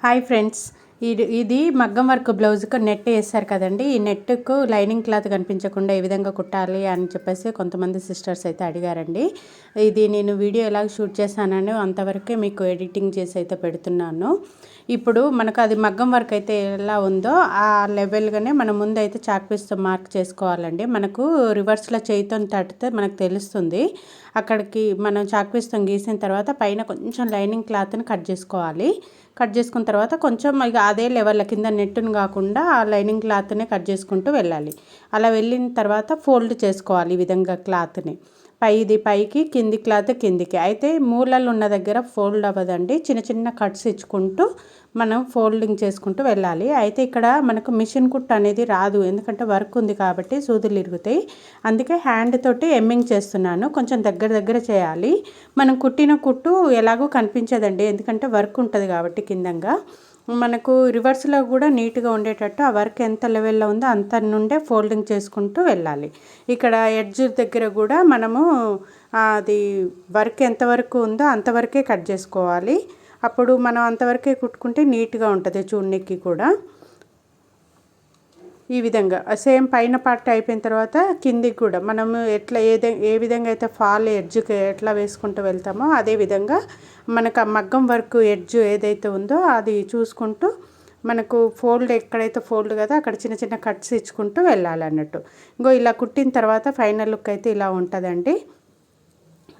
Hi friends, ఇది మగ్గం work బ్లౌజ్కి నెట్ వేస్తారు కదండి. ఈ నెట్కు లైనింగ్ క్లాత్ కనిపించకుండా ఏ విధంగా కుట్టాలి అని చెప్పేసి కొంతమంది సిస్టర్స్ అయితే అడిగారండి. ఇది నేను వీడియో ఎలాగ షూట్ చేశానని అంతవరకే మీకు ఎడిటింగ్ చేసి అయితే పెడుతున్నాను. ఇప్పుడు మనకు అది మగ్గం వర్క్ అయితే ఎలా ఉందో ఆ లెవెల్గానే మనం ముందు అయితే చాక్ పీస్తో మార్క్ చేసుకోవాలండి. మనకు రివర్స్లో చేయితో తట్టితే మనకు తెలుస్తుంది. అక్కడికి మనం చాక్ పీస్తో గీసిన తర్వాత పైన కొంచెం లైనింగ్ క్లాత్ని కట్ చేసుకోవాలి. కట్ చేసుకున్న తర్వాత కొంచెం ఇక అదే లెవెల్ కింద నెట్టును కాకుండా ఆ లైనింగ్ క్లాత్నే కట్ చేసుకుంటూ వెళ్ళాలి. అలా వెళ్ళిన తర్వాత ఫోల్డ్ చేసుకోవాలి ఈ విధంగా క్లాత్ని. పైకి, కింది క్లాత్ కిందికి. అయితే మూలలు ఉన్న దగ్గర ఫోల్డ్ అవ్వదండి. చిన్న చిన్న కట్స్ ఇచ్చుకుంటూ మనం ఫోల్డింగ్ చేసుకుంటూ వెళ్ళాలి. అయితే ఇక్కడ మనకు మిషన్ కుట్టు అనేది రాదు, ఎందుకంటే వర్క్ ఉంది కాబట్టి సూదులు ఇరుగుతాయి. అందుకే హ్యాండ్ తోటి ఎమ్మింగ్ చేస్తున్నాను. కొంచెం దగ్గర చేయాలి. మనం కుట్టిన కుట్టు ఎలాగో కనిపించదండి, ఎందుకంటే వర్క్ ఉంటుంది కాబట్టి కిందంగా. మనకు రివర్స్లో కూడా నీట్గా ఉండేటట్టు ఆ వర్క్ ఎంత లెవెల్లో ఉందో అంత నుండే ఫోల్డింగ్ చేసుకుంటూ వెళ్ళాలి. ఇక్కడ ఎడ్జ్ దగ్గర కూడా మనము అది వర్క్ ఎంతవరకు ఉందో అంతవరకే కట్ చేసుకోవాలి. అప్పుడు మనం అంతవరకే కుట్టుకుంటే నీట్గా ఉంటుంది చూడనికి కూడా. ఈ విధంగా సేమ్ పైన పార్ట్ అయిపోయిన తర్వాత కిందికి కూడా మనము ఏ విధంగా అయితే ఫాల్ ఎడ్జ్కి ఎట్లా వేసుకుంటూ వెళ్తామో అదే విధంగా మనకు ఆ మగ్గం వర్క్ ఎడ్జ్ ఏదైతే ఉందో అది చూసుకుంటూ మనకు ఫోల్డ్ ఎక్కడైతే ఫోల్డ్ కదా అక్కడ చిన్న చిన్న కట్స్ ఇచ్చుకుంటూ వెళ్ళాలన్నట్టు. ఇంకో ఇలా కుట్టిన తర్వాత ఫైనల్ లుక్ అయితే ఇలా ఉంటుందండి.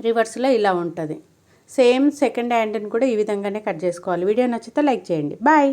రివర్స్లో ఇలా ఉంటుంది. సేమ్ సెకండ్ హ్యాండ్ని కూడా ఈ విధంగానే కట్ చేసుకోవాలి. వీడియో నచ్చితే లైక్ చేయండి. బాయ్.